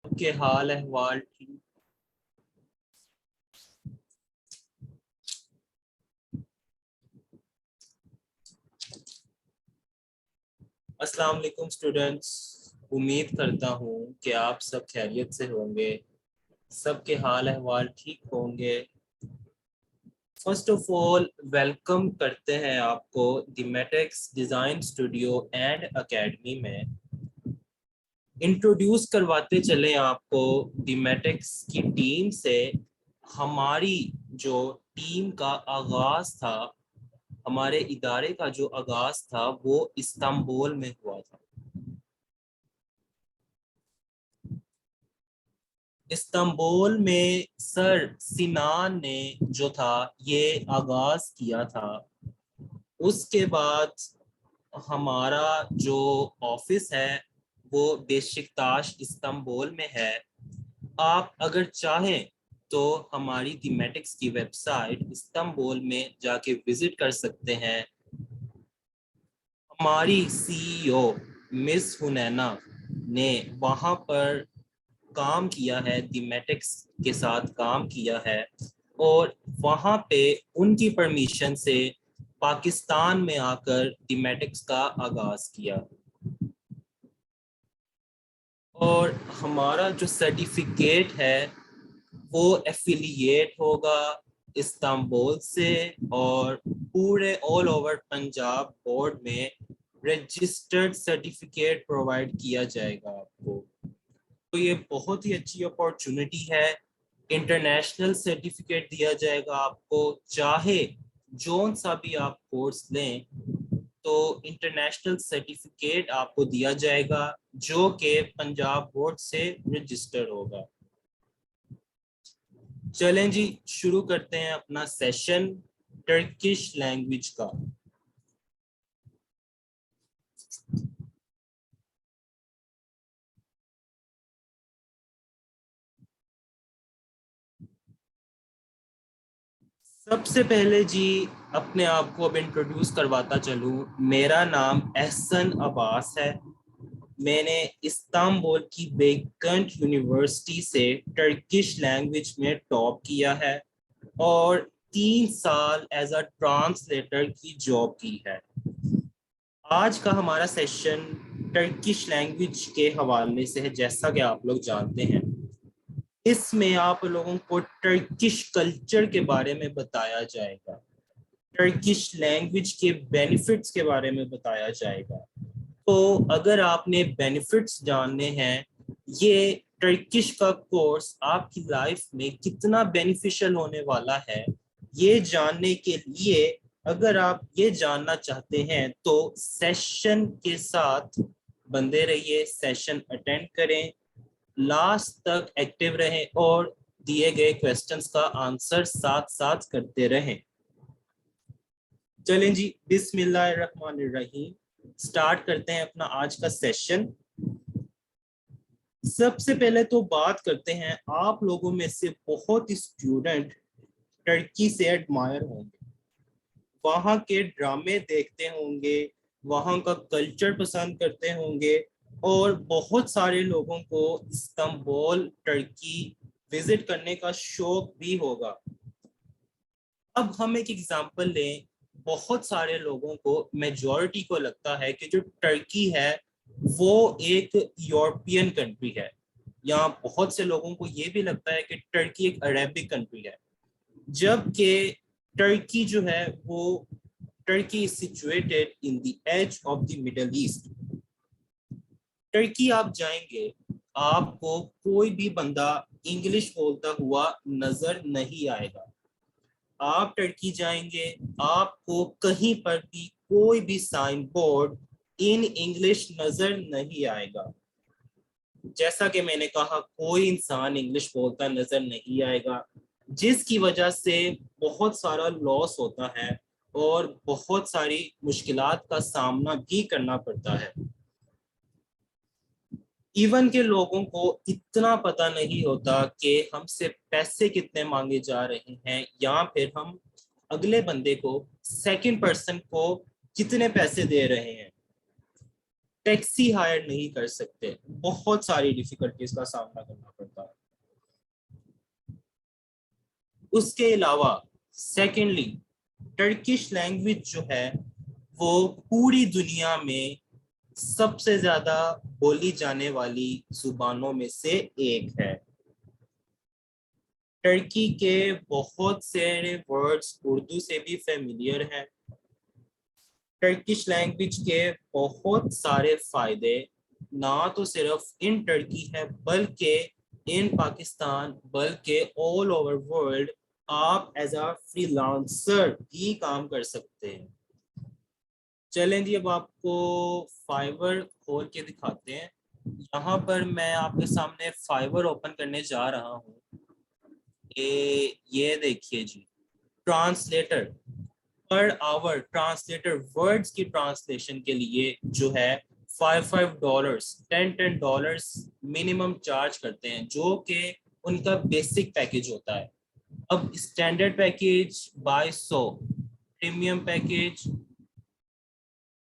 के हाल अहवाल ठीक। अस्सलाम वालेकुम स्टूडेंट्स। उम्मीद करता हूँ कि आप सब खैरियत से होंगे, सबके हाल अहवाल ठीक होंगे। फर्स्ट ऑफ ऑल वेलकम करते हैं आपको the Matex design studio and academy में। इंट्रोड्यूस करवाते चले आपको द मैटेक्स की टीम से। हमारी जो टीम का आगाज था, हमारे इदारे का जो आगाज था वो इस्तांबुल में हुआ था। इस्तांबुल में सर सिनान ने जो था ये आगाज किया था। उसके बाद हमारा जो ऑफिस है वो बेशिकताश इस्तांबुल में है। आप अगर चाहें तो हमारी थीमेटिक्स की वेबसाइट इस्तांबुल में जाके विजिट कर सकते हैं। हमारी सीईओ मिस हुनैना ने वहाँ पर काम किया है, थीमेटिक्स के साथ काम किया है और वहाँ पे उनकी परमिशन से पाकिस्तान में आकर थीमेटिक्स का आगाज किया। और हमारा जो सर्टिफिकेट है वो एफिलिएट होगा इस्तांबुल से और पूरे ऑल ओवर पंजाब बोर्ड में रजिस्टर्ड सर्टिफिकेट प्रोवाइड किया जाएगा आपको। तो ये बहुत ही अच्छी अपॉर्चुनिटी है। इंटरनेशनल सर्टिफिकेट दिया जाएगा आपको, चाहे जोन सा भी आप कोर्स लें तो इंटरनेशनल सर्टिफिकेट आपको दिया जाएगा जो कि पंजाब बोर्ड से रजिस्टर होगा। चलें जी, शुरू करते हैं अपना सेशन टर्किश लैंग्वेज का। सबसे पहले जी अपने आप को अब इंट्रोड्यूस करवाता चलूं। मेरा नाम एहसन अब्बास है। मैंने इस्तांबुल की बेकंट यूनिवर्सिटी से टर्किश लैंग्वेज में टॉप किया है और 3 साल एज अ ट्रांसलेटर की जॉब की है। आज का हमारा सेशन टर्किश लैंग्वेज के हवाले से है। जैसा कि आप लोग जानते हैं, इसमें आप लोगों को टर्किश कल्चर के बारे में बताया जाएगा, टर्किश लैंग्वेज के बेनिफिट्स के बारे में बताया जाएगा। तो अगर आपने बेनिफिट्स जानने हैं, ये टर्किश का कोर्स आपकी लाइफ में कितना बेनिफिशियल होने वाला है, ये जानने के लिए अगर आप ये जानना चाहते हैं तो सेशन के साथ बंधे रहिए, सेशन अटेंड करें, लास्ट तक एक्टिव रहें और दिए गए क्वेश्चंस का आंसर साथ साथ करते रहें। चलें जी, बिस्मिल्लाहिर्रहमानिर्रहीम स्टार्ट करते हैं अपना आज का सेशन। सबसे पहले तो बात करते हैं, आप लोगों में से बहुत स्टूडेंट टर्की से एडमायर होंगे, वहाँ के ड्रामे देखते होंगे, वहाँ का कल्चर पसंद करते होंगे और बहुत सारे लोगों को इस्तांबुल टर्की विजिट करने का शौक भी होगा। अब हम एक एग्जांपल लें। बहुत सारे लोगों को, मेजॉरिटी को लगता है कि जो टर्की है वो एक यूरोपियन कंट्री है। यहाँ बहुत से लोगों को ये भी लगता है कि टर्की एक अरेबिक कंट्री है, जबकि टर्की जो है वो Turkey is situated in the edge of the Middle East. Turkey आप जाएंगे, आपको कोई भी बंदा इंग्लिश बोलता हुआ नजर नहीं आएगा। आप टर्की जाएंगे, आपको कहीं पर भी कोई भी साइन बोर्ड इन इंग्लिश नजर नहीं आएगा। जैसा कि मैंने कहा, कोई इंसान इंग्लिश बोलता नजर नहीं आएगा, जिसकी वजह से बहुत सारा लॉस होता है और बहुत सारी मुश्किलात का सामना भी करना पड़ता है। इवन के लोगों को इतना पता नहीं होता कि हमसे पैसे कितने मांगे जा रहे हैं या फिर हम अगले बंदे को, सेकंड पर्सन को कितने पैसे दे रहे हैं। टैक्सी हायर नहीं कर सकते, बहुत सारी डिफिकल्टीज का सामना करना पड़ता है। उसके अलावा सेकेंडली, टर्किश लैंग्वेज जो है वो पूरी दुनिया में सबसे ज्यादा बोली जाने वाली जुबानों में से एक है। टर्की के बहुत सारे वर्ड्स उर्दू से भी फेमिलियर हैं। टर्किश लैंग्वेज के बहुत सारे फायदे ना तो सिर्फ इन टर्की है बल्कि इन पाकिस्तान, बल्कि ऑल ओवर वर्ल्ड आप एज अ फ्रीलांसर भी काम कर सकते हैं। चलें जी, अब आपको फाइवर खोल के दिखाते हैं। यहाँ पर मैं आपके सामने फाइवर ओपन करने जा रहा हूँ। ये देखिए जी, translator per hour, translator words की ट्रांसलेशन के लिए जो है $5 $10 मिनिमम चार्ज करते हैं, जो कि उनका बेसिक पैकेज होता है। अब स्टैंडर्ड पैकेज 2200, प्रीमियम पैकेज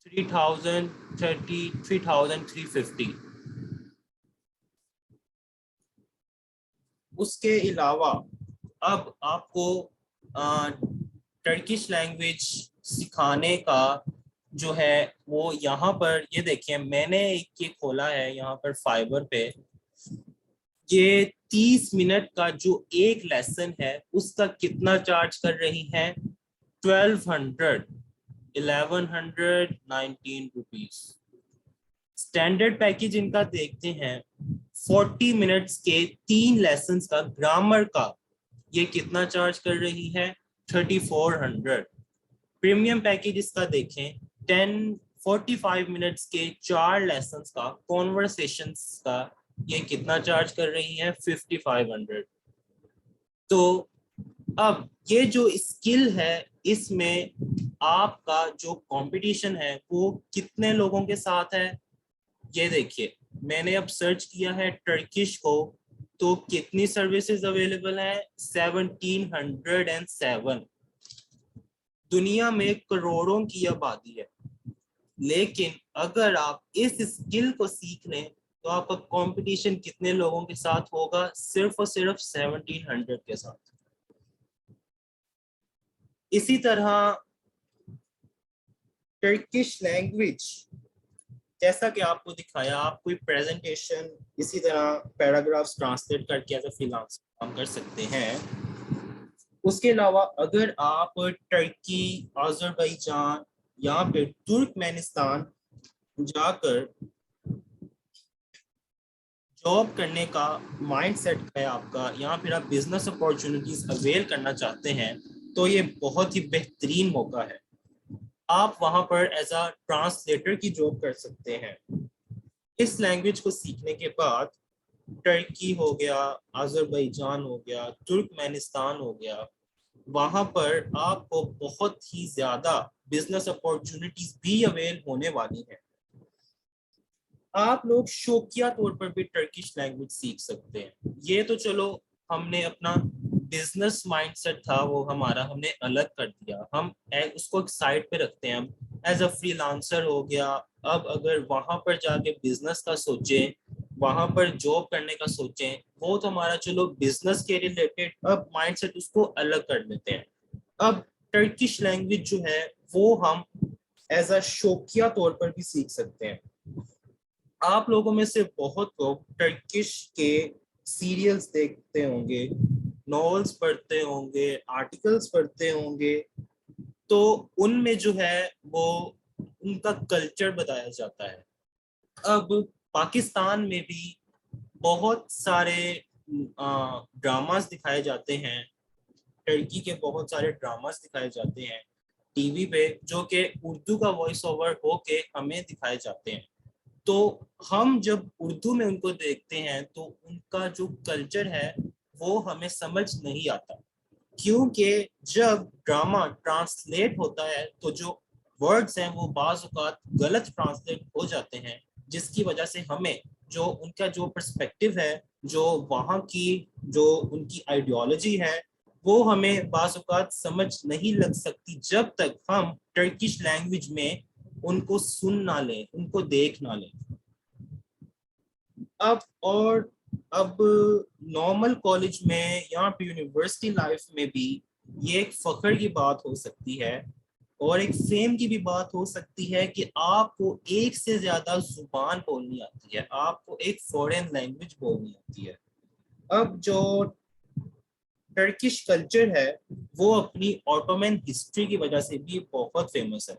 3350। उसके अलावा अब आपको टर्किश लैंग्वेज सिखाने का जो है वो यहाँ पर, ये देखिए मैंने एक ये खोला है यहाँ पर फाइबर पे। ये 30 मिनट का जो एक लेसन है उसका कितना चार्ज कर रही है? 1200, 1119 रुपीज। स्टैंडर्ड पैकेज इनका देखते हैं, 40 मिनट्स के 3 लेसन्स का ग्रामर का, ये कितना चार्ज कर रही है? 3400। प्रीमियम पैकेज इसका देखें, 45 मिनट्स के 4 लेसन्स का कॉन्वर्सेशंस का, ये कितना चार्ज कर रही है? 5500। तो अब ये जो स्किल है इसमें आपका जो कंपटीशन है वो कितने लोगों के साथ है? ये देखिए, मैंने अब सर्च किया है टर्किश को, तो कितनी सर्विसेज अवेलेबल है? 1707। दुनिया में करोड़ों की आबादी है, लेकिन अगर आप इस स्किल को सीख लें तो आपका कंपटीशन कितने लोगों के साथ होगा? सिर्फ और सिर्फ 1700 के साथ। इसी तरह टर्किश लैंग्वेज, जैसा कि आपको दिखाया, आप कोई प्रेजेंटेशन इसी तरह पैराग्राफ्स ट्रांसलेट करके एज अ फ्रीलांसर काम कर सकते हैं। उसके अलावा अगर आप टर्की, अजरबैजान या फिर तुर्कमेनिस्तान जाकर जॉब करने का माइंडसेट है आपका, या फिर आप बिजनेस अपॉर्चुनिटीज अवेल करना चाहते हैं, तो ये बहुत ही बेहतरीन मौका है। आप वहां पर एज अ ट्रांसलेटर की जॉब कर सकते हैं। इस लैंग्वेज को सीखने के बाद टर्की हो गया, अजरबैजान हो गया, तुर्कमेनिस्तान हो गया, वहां पर आपको बहुत ही ज्यादा बिजनेस अपॉर्चुनिटीज भी अवेल होने वाली हैं। आप लोग शौकिया तौर पर भी टर्किश लैंग्वेज सीख सकते हैं। ये तो चलो हमने अपना बिजनेस माइंडसेट था वो हमारा हमने अलग कर दिया, हम उसको एक साइड पे रखते हैं, हम एज अ फ्रीलांसर हो गया। अब अगर वहां पर जाके बिजनेस का सोचें, वहां पर जॉब करने का सोचें, वो तो हमारा चलो बिजनेस के रिलेटेड, अब माइंडसेट उसको अलग कर लेते हैं। अब टर्किश लैंग्वेज जो है वो हम एज अ शौकिया तौर पर भी सीख सकते हैं। आप लोगों में से बहुत लोग टर्किश के सीरियल्स देखते होंगे, नॉवेल्स पढ़ते होंगे, आर्टिकल्स पढ़ते होंगे, तो उनमें जो है वो उनका कल्चर बताया जाता है। अब पाकिस्तान में भी बहुत सारे ड्रामास दिखाए जाते हैं, टर्की के बहुत सारे ड्रामास दिखाए जाते हैं टीवी पे, जो कि उर्दू का वॉइस ओवर होके हमें दिखाए जाते हैं। तो हम जब उर्दू में उनको देखते हैं तो उनका जो कल्चर है वो हमें समझ नहीं आता, क्योंकि जब ड्रामा ट्रांसलेट होता है तो जो वर्ड्स हैं वो बाज़ औक़ात गलत ट्रांसलेट हो जाते हैं, जिसकी वजह से हमें जो उनका जो पर्सपेक्टिव है, जो वहाँ की जो उनकी आइडियोलॉजी है, वो हमें बाज़ औक़ात समझ नहीं लग सकती जब तक हम टर्किश लैंग्वेज में उनको सुन ना लें, उनको देख ना लें। अब नॉर्मल कॉलेज में या फिर यूनिवर्सिटी लाइफ में भी ये एक फख्र की बात हो सकती है और एक फेम की भी बात हो सकती है कि आपको एक से ज्यादा जुबान बोलनी आती है, आपको एक फॉरेन लैंग्वेज बोलनी आती है। अब जो टर्किश कल्चर है वो अपनी ऑटोमन हिस्ट्री की वजह से भी बहुत फेमस है।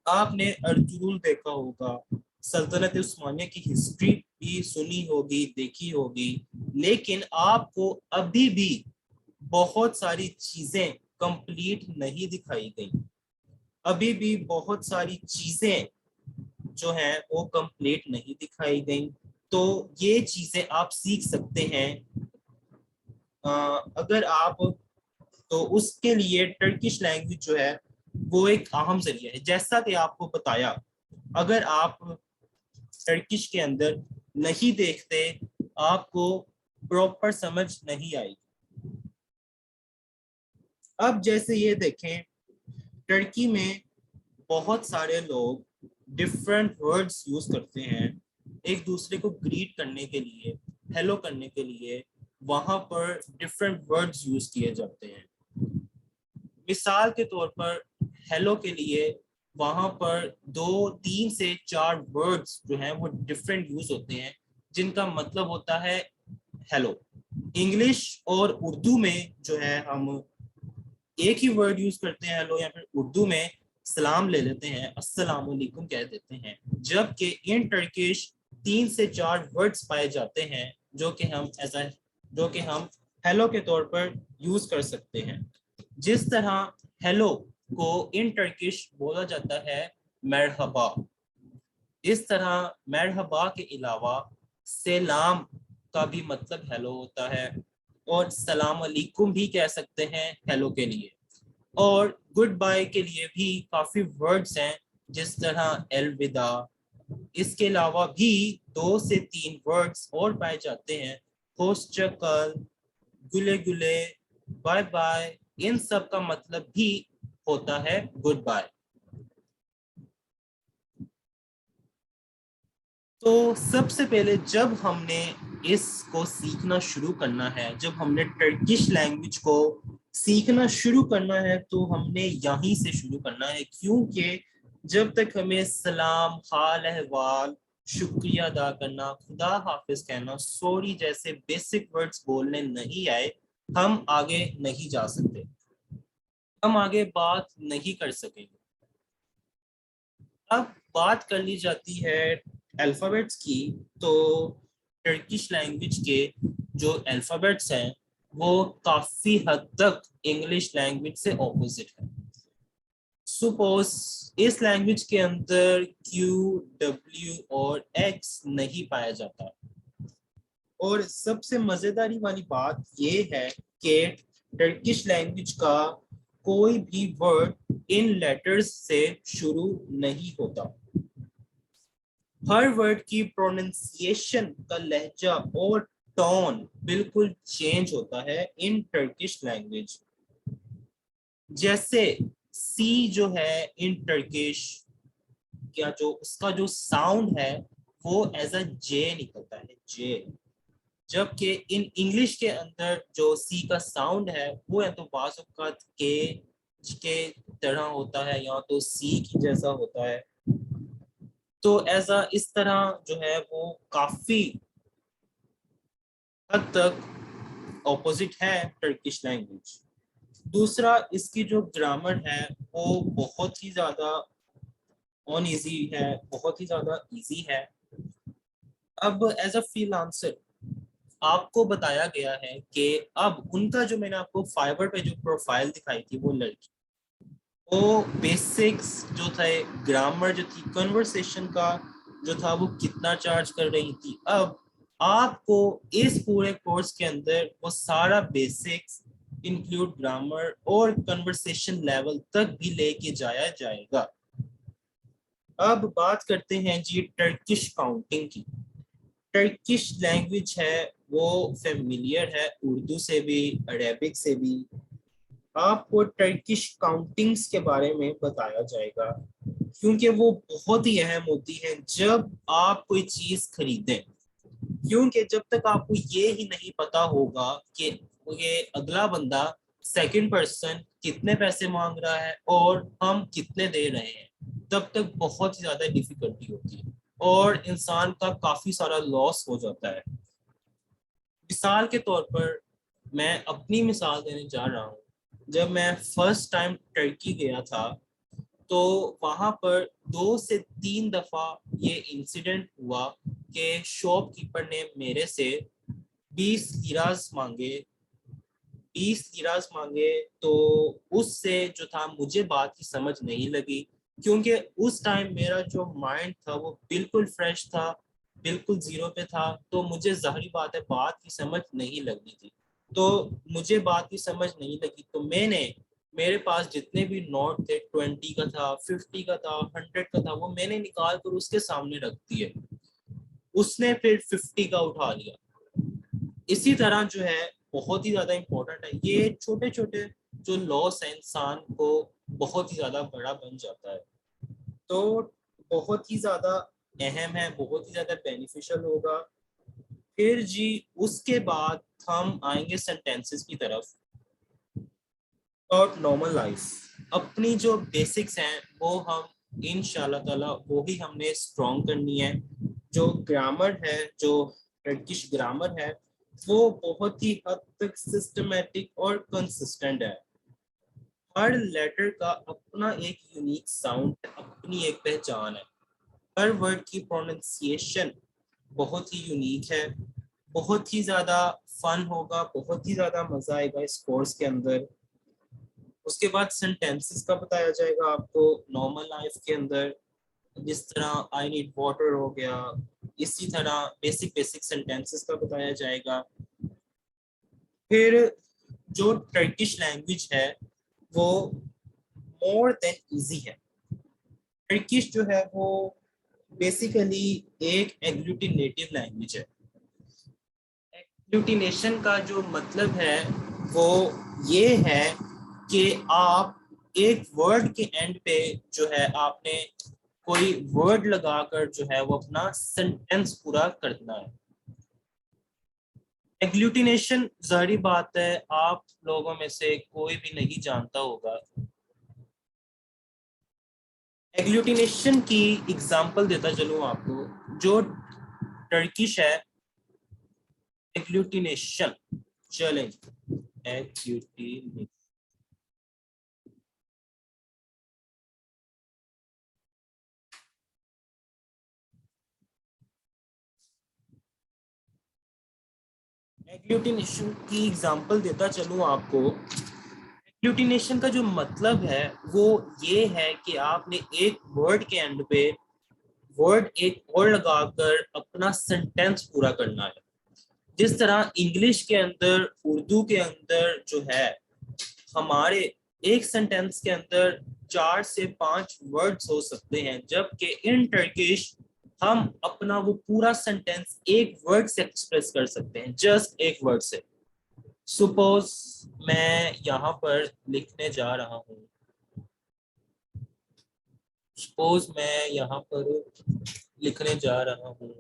आपने अर्तुगरुल देखा होगा, सल्तनत उस्मानिया की हिस्ट्री भी सुनी होगी, देखी होगी, लेकिन आपको अभी भी बहुत सारी चीजें कंप्लीट नहीं दिखाई गई। अभी भी बहुत सारी चीजें जो हैं वो कंप्लीट नहीं दिखाई गई। तो ये चीजें आप सीख सकते हैं अगर आप, तो उसके लिए टर्किश लैंग्वेज जो है वो एक अहम जरिया है। जैसा कि आपको बताया, अगर आप टर्किश के अंदर नहीं देखते आपको प्रॉपर समझ नहीं आएगी। अब जैसे ये देखें, टर्की में बहुत सारे लोग डिफरेंट वर्ड्स यूज करते हैं एक दूसरे को ग्रीट करने के लिए, हेलो करने के लिए। वहां पर डिफरेंट वर्ड्स यूज किए जाते हैं। मिसाल के तौर पर हेलो के लिए वहां पर 2, 3 से 4 वर्ड्स जो हैं वो डिफरेंट यूज होते हैं, जिनका मतलब होता है हेलो। इंग्लिश और उर्दू में जो है हम एक ही वर्ड यूज करते हैं हेलो, या फिर उर्दू में सलाम ले लेते हैं, अस्सलाम वालेकुम कह देते हैं। जबकि इन टर्किश 3 से 4 वर्ड्स पाए जाते हैं जो कि हम ऐसा, जो कि हम हेलो के तौर पर यूज कर सकते हैं। जिस तरह हेलो को इन टर्किश बोला जाता है मरहबा, इस तरह मरहबा के अलावा सलाम का भी मतलब हेलो होता है, और सलाम अलैकुम भी कह सकते हैं हेलो के लिए। और गुड बाय के लिए भी काफी वर्ड्स हैं, जिस तरह अलविदा। इसके अलावा भी 2 से 3 वर्ड्स और पाए जाते हैं, होस्टकल, गुले गुले, बाय बाय। इन सब का मतलब भी होता है गुड बाय। तो सबसे पहले जब हमने इसको सीखना शुरू करना है, जब हमने टर्किश लैंग्वेज को सीखना शुरू करना है, तो हमने यहीं से शुरू करना है। क्योंकि जब तक हमें सलाम, हाल अहवाल, शुक्रिया अदा करना, खुदा हाफिज कहना, सॉरी जैसे बेसिक वर्ड्स बोलने नहीं आए, हम आगे नहीं जा सकते, हम आगे बात नहीं कर सकेंगे। अब बात कर ली जाती है अल्फाबेट्स की, तो टर्किश लैंग्वेज के जो अल्फाबेट्स हैं वो काफी हद तक इंग्लिश लैंग्वेज से ऑपोजिट है। सपोज इस लैंग्वेज के अंदर क्यू, डब्ल्यू और एक्स नहीं पाया जाता। और सबसे मजेदारी वाली बात ये है कि टर्किश लैंग्वेज का कोई भी वर्ड इन लेटर्स से शुरू नहीं होता। हर वर्ड की प्रोनाउंसिएशन का लहजा और टोन बिल्कुल चेंज होता है इन टर्किश लैंग्वेज। जैसे सी जो है इन टर्किश, क्या जो उसका जो साउंड है वो एज अ जे निकलता है, जे। जबकि इन इंग्लिश के अंदर जो सी का साउंड है वो या तो बाज़ औक़ात के तरह होता है या तो सी की जैसा होता है। तो ऐसा इस तरह जो है वो काफी हद तक ऑपोजिट है टर्किश लैंग्वेज। दूसरा, इसकी जो ग्रामर है वो बहुत ही ज्यादा ऑन इजी है, बहुत ही ज्यादा इजी है। अब एज अ फ्रीलांसर आपको बताया गया है कि अब उनका जो, मैंने आपको फाइवर पे जो प्रोफाइल दिखाई थी वो लड़की, वो बेसिक्स जो थे, ग्रामर जो थी, कन्वर्सेशन का जो था वो कितना चार्ज कर रही थी। अब आपको इस पूरे कोर्स के अंदर वो सारा बेसिक्स इंक्लूड ग्रामर और कन्वर्सेशन लेवल तक भी लेके जाया जाएगा। अब बात करते हैं जी टर्किश काउंटिंग की। टर्किश लैंग्वेज है वो फेमिलियर है उर्दू से भी, अरेबिक से भी। आपको टर्किश काउंटिंग्स के बारे में बताया जाएगा क्योंकि वो बहुत ही अहम होती है जब आप कोई चीज खरीदें। क्योंकि जब तक आपको ये ही नहीं पता होगा कि ये अगला बंदा सेकंड पर्सन कितने पैसे मांग रहा है और हम कितने दे रहे हैं, तब तक बहुत ही ज्यादा डिफिकल्टी होती है और इंसान का काफी सारा लॉस हो जाता है। मिसाल के तौर पर मैं अपनी मिसाल देने जा रहा हूँ। जब मैं फर्स्ट टाइम टर्की गया था तो वहां पर 2 से 3 दफा ये इंसिडेंट हुआ कि शॉपकीपर ने मेरे से 20 लिरास मांगे। तो उससे जो था मुझे बात की समझ नहीं लगी, क्योंकि उस टाइम मेरा जो माइंड था वो बिल्कुल फ्रेश था, बिल्कुल जीरो पे था। तो मुझे जाहिर बात है बात की समझ नहीं लगी थी। तो मुझे बात की समझ नहीं लगी तो मेरे पास जितने भी नोट थे, 20 का था, 50 का था, 100 का था, वो मैंने निकाल कर उसके सामने रख दिए। उसने फिर 50 का उठा लिया। इसी तरह जो है बहुत ही ज्यादा इम्पोर्टेंट है, ये छोटे छोटे जो लॉस है इंसान को बहुत ही ज्यादा बड़ा बन जाता है। तो बहुत ही ज्यादा अहम है, बहुत ही ज्यादा बेनिफिशियल होगा। फिर जी उसके बाद हम आएंगे सेंटेंसेस की तरफ और नॉर्मल लाइफ। अपनी जो बेसिक्स हैं वो हम इंशाल्लाह ताला वो ही हमने स्ट्रॉन्ग करनी है। जो ग्रामर है, जो टर्किश ग्रामर है, वो बहुत ही हद तक सिस्टमेटिक और कंसिस्टेंट है। हर लेटर का अपना एक यूनिक साउंड है, अपनी एक पहचान है। हर वर्ड की प्रोनाउंसिएशन बहुत ही यूनिक है। बहुत ही ज्यादा फन होगा, बहुत ही ज्यादा मजा आएगा इस कोर्स के अंदर। उसके बाद सेंटेंसेस का बताया जाएगा आपको नॉर्मल लाइफ के अंदर। जिस तरह आई नीड वाटर हो गया, इसी तरह बेसिक बेसिक सेंटेंसेस का बताया जाएगा। फिर जो टर्किश लैंग्वेज है वो मोर देन इजी है। टर्किश जो है वो बेसिकली एक एग्लूटिनेटिव लैंग्वेज है। एग्लूटिनेशन का जो मतलब है वो ये है कि आप एक वर्ड के एंड पे जो है आपने कोई वर्ड लगाकर जो है वो अपना सेंटेंस पूरा करना है। एग्लूटिनेशन जाहिर बात है आप लोगों में से कोई भी नहीं जानता होगा। एग्लूटिनेशन की एग्जांपल देता चलूं आपको। जो टर्किश है एग्लूटिनेशन, चलें एग्लूटिनेशन। एग्लूटिनेशन की एग्जांपल देता चलूं आपको। एग्लूटिनेशन का जो मतलब है वो ये है कि आपने एक वर्ड के एंड पे वर्ड एक और लगाकर अपना सेंटेंस पूरा करना है। जिस तरह इंग्लिश के अंदर, उर्दू के अंदर जो है हमारे एक सेंटेंस के अंदर 4 से 5 वर्ड्स हो सकते हैं, जबकि इन टर्किश हम अपना वो पूरा सेंटेंस एक वर्ड से एक्सप्रेस कर सकते हैं, जस्ट एक वर्ड से। सपोज मैं यहाँ पर लिखने जा रहा हूँ। सपोज मैं यहाँ पर लिखने जा रहा हूँ।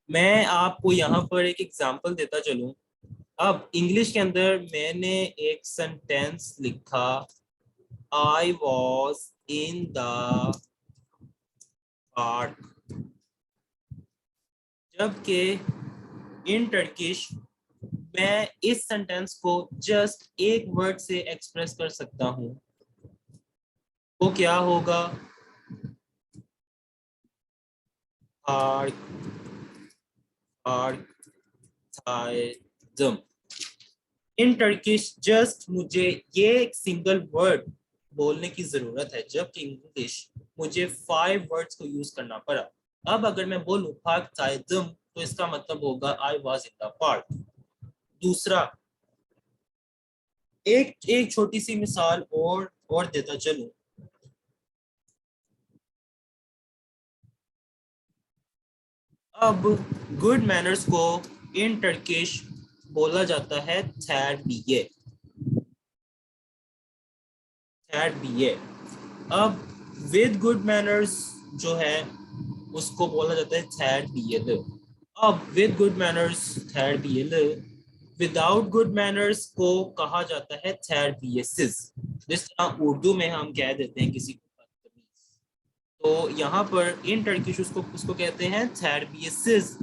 मैं आपको यहाँ पर एक एग्जांपल देता चलूं। अब इंग्लिश के अंदर मैंने एक सेंटेंस लिखा, I was in the park. जबकि इन टर्किश मैं इस सेंटेंस को जस्ट एक वर्ड से एक्सप्रेस कर सकता हूँ। वो क्या होगा? पार्क, पार्क, इन टर्किश जस्ट मुझे ये एक सिंगल वर्ड बोलने की जरूरत है, जबकि इंग्लिश मुझे 5 वर्ड्स को यूज करना पड़ा। अब अगर मैं बोलूं पार्क तो इसका मतलब होगा I was in the park. दूसरा, एक एक छोटी सी मिसाल और देता चलूं। अब गुड मैनर्स को इन टर्किश बोला जाता है terbiye। अब विद गुड मैनर्स जो है उसको बोला जाता है terbiye। अब with good manners terbiye, without good manners को कहा जाता है terbiyesiz। जिस तरह उर्दू में हम कह देते हैं किसी को बदतमीज, तो यहाँ पर इन टर्किश उसको उसको कहते हैं terbiyesiz।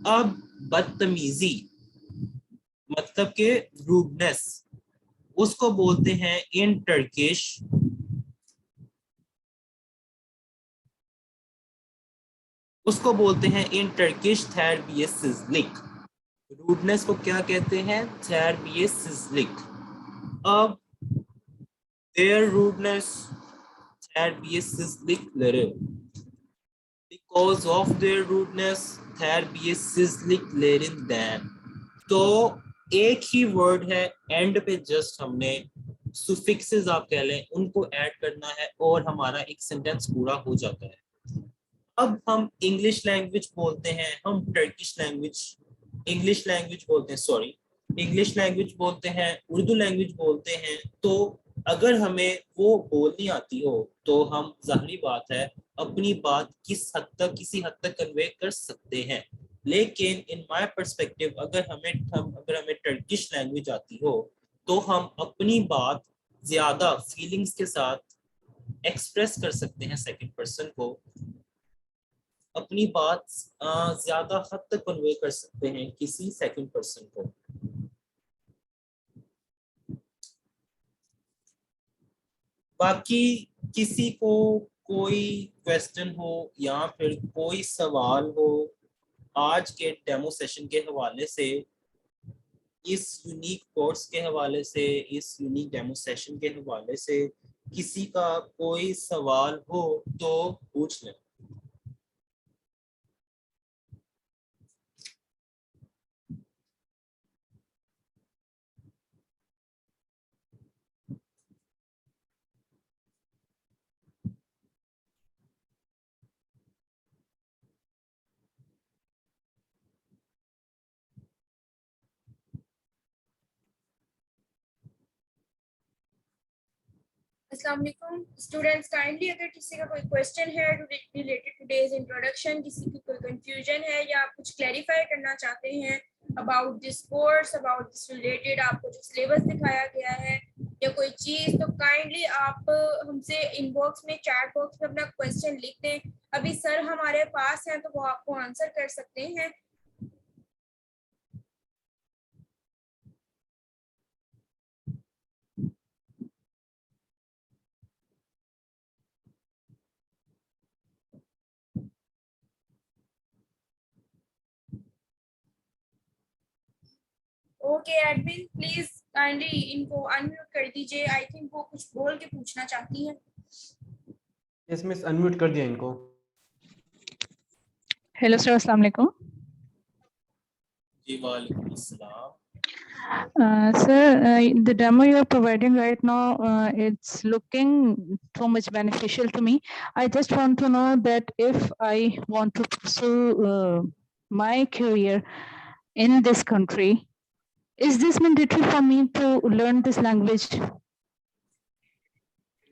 अब बदतमीजी मतलब के रूडनेस, उसको बोलते हैं इन टर्किश इन टर्किश terbiyesizlik। रूडनेस को क्या कहते हैं? terbiyesizlik। अब their rudeness terbiyesizlikleri, because of their rudeness terbiyesizliklerinden। तो एक ही वर्ड है, एंड पे जस्ट हमने सुफिक्सेस आप कह लें उनको ऐड करना है और हमारा एक सेंटेंस पूरा हो जाता है। अब हम इंग्लिश लैंग्वेज बोलते हैं, हम टर्किश लैंग्वेज इंग्लिश लैंग्वेज बोलते हैं, सॉरी इंग्लिश लैंग्वेज बोलते हैं, उर्दू लैंग्वेज बोलते हैं। तो अगर हमें वो बोलनी आती हो तो हम जाहिर बात है अपनी बात किसी हद तक कन्वे कर सकते हैं। लेकिन इन माय पर्सपेक्टिव अगर हमें टर्किश लैंग्वेज आती हो तो हम अपनी बात ज्यादा फीलिंग्स के साथ एक्सप्रेस कर सकते हैं, सेकंड पर्सन को अपनी बात ज्यादा हद तक कन्वे कर सकते हैं किसी सेकंड पर्सन को। बाकी किसी को कोई क्वेश्चन हो या फिर कोई सवाल हो आज के डेमो सेशन के हवाले से, इस यूनिक कोर्स के हवाले से, इस यूनिक डेमो सेशन के हवाले से किसी का कोई सवाल हो तो पूछ लें। अस्सलाम वालेकुम स्टूडेंट्स, काइंडली अगर किसी का कोई क्वेश्चन है रिलेटेड टू डेज इंट्रोडक्शन, किसी की कोई कंफ्यूजन है या आप कुछ क्लैरिफाई करना चाहते हैं about this course, about this related आपको जो सिलेबस दिखाया गया है या कोई चीज़, तो काइंडली आप हमसे इनबॉक्स में चैट बॉक्स में अपना क्वेश्चन लिख दें। अभी सर हमारे पास हैं तो वो आपको आंसर कर सकते हैं। ओके एडमिन, प्लीज काइंडली इनको अनम्यूट कर दीजिए। आई थिंक वो कुछ बोल के पूछना चाहती हैं। यस मिस, अनम्यूट कर दिया इनको। हेलो सर, अस्सलाम वालेकुम। जी वालेकुम अस्सलाम। Sir, the demo you are providing right now, it's looking so much beneficial to me. I just want to know that if I want to pursue my career in this country, is this mandatory for me to learn this language?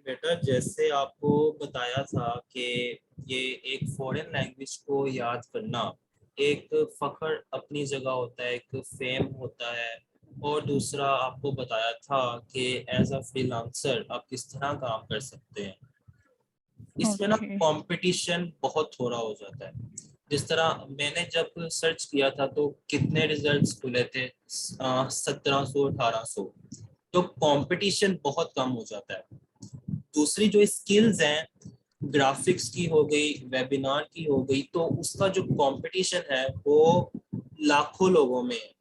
बेटा जैसे आपको बताया था कि ये एक foreign language को याद करना एक फख्र अपनी जगह होता है, एक फेम होता है। और दूसरा आपको बताया था कि एज अ फ्रीलांसर आप किस तरह काम कर सकते हैं। इसमें ना कंपटीशन बहुत थोड़ा हो जाता है। जिस तरह मैंने जब सर्च किया था तो कितने रिजल्ट्स खुले थे, 1700 1800, तो कंपटीशन बहुत कम हो जाता है। दूसरी जो स्किल्स हैं, ग्राफिक्स की हो गई, वेबिनार की हो गई, तो उसका जो कंपटीशन है वो लाखों लोगों में है।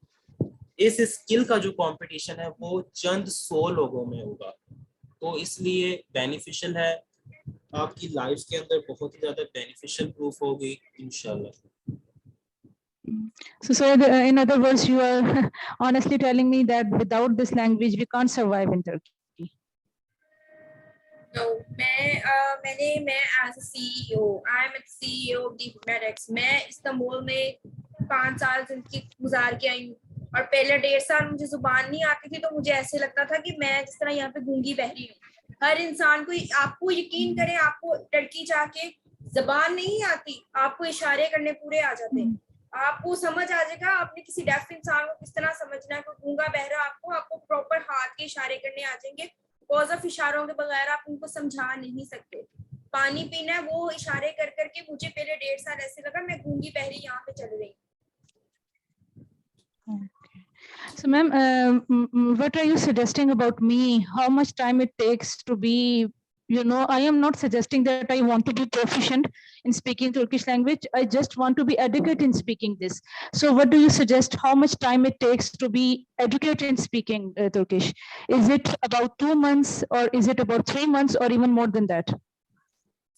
इस स्किल का जो कंपटीशन है वो चंद 100 लोगों में होगा। तो इसलिए बेनिफिशियल है, आपकी लाइफ के अंदर बहुत ही ज्यादा बेनिफिशियल प्रूफ होगी इंशाल्लाह। So, sir, in other words, you are honestly telling me that without this language, we can't survive in Turkey. तो मैं मैं as a CEO, I am CEO of the Medex, मैं इस्तांबुल में 5 साल जिंदगी गुजार के आई हूँ, और पहले 1.5 साल मुझे जुबान नहीं आती थी, तो मुझे ऐसे लगता था कि मैं जिस तरह यहाँ पे गूंगी बहरी हूँ। हर इंसान को, आपको यकीन करें, आपको टर्की जाके जबान नहीं आती, आपको इशारे करने पूरे आ जाते हैं, आपको समझ आ जाएगा आपने किसी डेफ इंसान को किस तरह समझना है, कोई गूंगा बहरा आपको प्रॉपर हाथ के इशारे करने आ जाएंगे। कॉज ऑफ इशारों के बगैर आप उनको समझा नहीं सकते। पानी पीना है, वो इशारे कर करके मुझे पहले 1.5 साल ऐसे लगा मैं गूंगी बहरी यहाँ पे चल रही। So, ma'am, what are you suggesting about me? How much time it takes to be, I am not suggesting that I want to be proficient in speaking Turkish language. I just want to be adequate in speaking this. So what do you suggest? How much time it takes to be adequate in speaking Turkish? Is it about 2 months, or is it about 3 months, or even more than that?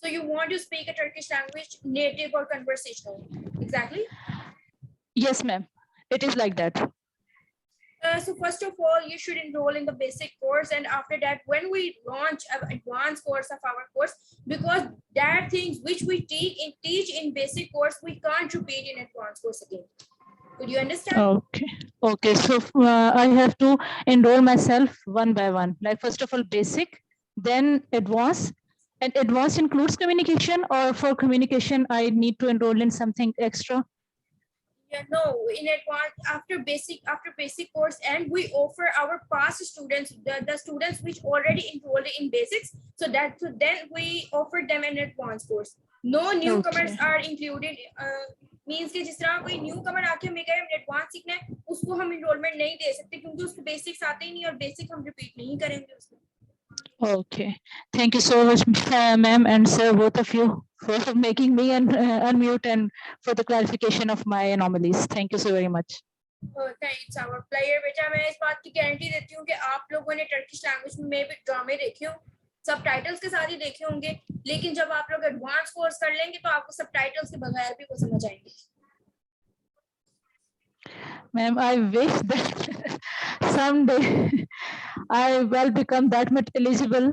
So you want to speak a Turkish language native or conversational? Exactly. Yes, ma'am. It is like that. So first of all, you should enroll in the basic course, and after that, when we launch an advanced course of our course, because that things which we teach in basic course, we can't repeat in advanced course again. Could you understand? Okay. So I have to enroll myself one by one. Like first of all, basic, then advanced. And advanced includes communication, or for communication, I need to enroll in something extra? Yeah, no, in advance, after basic course, and we offer our past students, the students which already enrolled in basics, so then we offer them an advanced course. No newcomers are included. Means कि जिस तरह कोई newcomer आके हमें कहे हमने advance सीखना है, उसको हम एनरोलमेंट नहीं दे सकते, क्योंकि उसको बेसिक्स आते ही नहीं, और बेसिक हम रिपीट नहीं करेंगे उसमें। Okay, thank you so much, ma'am and sir, both of you, for making me unmute and for the clarification of my anomalies. Thank you so very much. Thanks, our player. बेटा मैं इस बात की guarantee देती हूँ कि आप लोगों ने टर्किश लैंग्वेज में भी ड्रामे देखे हों, सबटाइटल्स के साथ ही देखे होंगे, लेकिन जब आप लोग एडवांस कोर्स कर लेंगे तो आपको सबटाइटल्स के बगैर भी वो समझ आएंगे। Ma'am, I wish that someday I will become that much eligible.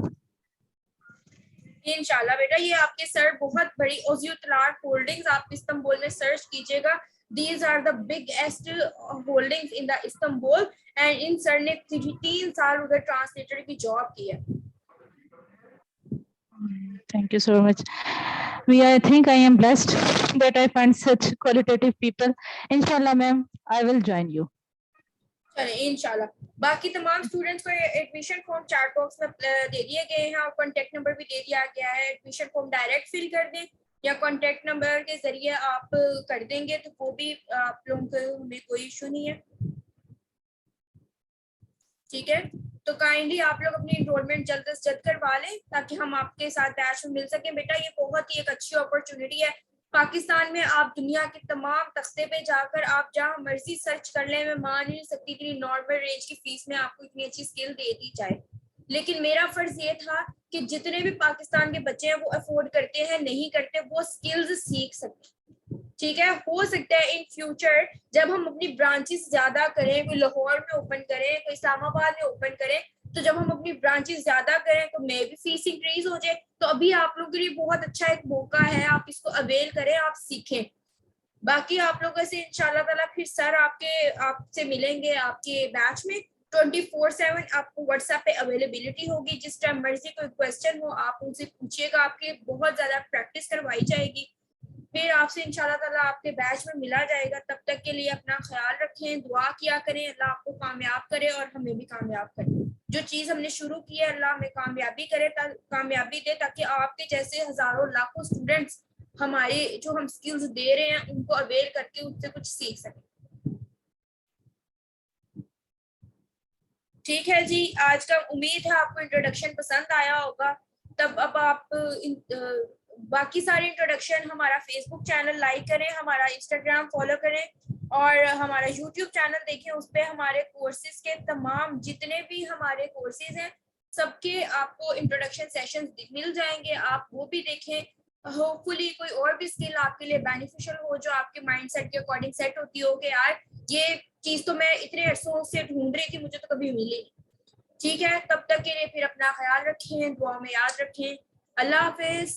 इंशाल्लाह बेटा, ये आपके सर बहुत बड़ी ओजियोतलार होल्डिंग्स आप इस्तांबुल में सर्च कीजिएगा। These are the biggest holdings in the Istanbul, and in sir ने 3 साल उधर ट्रांसलेटर की जॉब की है। Thank you so much. I think I am blessed that I find such qualitative people. Inshallah, ma'am, I will join you. चलिए इंशाल्लाह। बाकी तमाम स्टूडेंट्स को एडमिशन फॉर्म चैट बॉक्स में दे दिए गए हैं, और कॉन्टेक्ट नंबर भी दे दिया गया है। एडमिशन फॉर्म डायरेक्ट फिल कर दें या कॉन्टेक्ट नंबर के जरिए आप कर देंगे तो वो भी आप लोगों को में कोई इशू नहीं है। ठीक है, तो काइंडली आप लोग अपनी एनरोलमेंट जल्द से जल्द करवा लें ताकि हम आपके साथ बैच में मिल सकें। बेटा ये बहुत ही एक अच्छी अपॉर्चुनिटी है। पाकिस्तान में आप दुनिया के तमाम तख्ते पे जाकर आप जहाँ मर्जी सर्च कर लें, मैं मान ही नहीं सकती इतनी नॉर्मल रेंज की फीस में आपको इतनी अच्छी स्किल दे दी जाए। लेकिन मेरा फर्ज ये था कि जितने भी पाकिस्तान के बच्चे हैं वो अफोर्ड करते हैं नहीं करते, वो स्किल्स सीख सकते। ठीक है, हो सकता है इन फ्यूचर जब हम अपनी ब्रांचेस ज्यादा करें, कोई लाहौर में ओपन करें, कोई इस्लामाबाद में ओपन करें, तो जब हम अपनी ब्रांचेस ज्यादा करें तो मे भी फीस इंक्रीज हो जाए। तो अभी आप लोगों के लिए बहुत अच्छा एक मौका है, आप इसको अवेल करें, आप सीखें। बाकी आप लोगों से इंशाल्लाह ताला फिर सर आपसे मिलेंगे आपके बैच में 24/7। आपको व्हाट्सएप पे अवेलेबिलिटी होगी, जिस टाइम मर्जी कोई क्वेश्चन हो आप उनसे पूछिएगा, आपके बहुत ज्यादा प्रैक्टिस करवाई जाएगी। फिर आपसे इंशाल्लाह ताला आपके बैच में मिला जाएगा। तब तक के लिए अपना ख्याल रखें, दुआ किया करें, अल्लाह आपको कामयाब करे और हमें भी कामयाब करे। जो चीज़ हमने शुरू की है अल्लाह हमें कामयाबी करे, कामयाबी दे, ताकि आपके जैसे हजारों लाखों स्टूडेंट्स हमारे जो हम स्किल्स दे रहे हैं उनको अवेल करके उनसे कुछ सीख सकें। ठीक है जी, आज का उम्मीद है आपको इंट्रोडक्शन पसंद आया होगा। तब अब आप बाकी सारे इंट्रोडक्शन हमारा फेसबुक चैनल लाइक करें, हमारा इंस्टाग्राम फॉलो करें और हमारा यूट्यूब चैनल देखें। उस पर हमारे कोर्सेज के तमाम जितने भी हमारे कोर्सेज हैं सबके आपको इंट्रोडक्शन सेशंस मिल जाएंगे, आप वो भी देखें। होपफुली कोई और भी स्किल आपके लिए बेनिफिशियल हो जो आपके माइंडसेट के अकॉर्डिंग सेट होती हो कि यार ये चीज़ तो मैं इतने अरसों से ढूंढ रही थी, मुझे तो कभी मिली। ठीक है, तब तक के लिए फिर अपना ख्याल रखें, दुआ में याद रखें। अल्लाह हाफिज।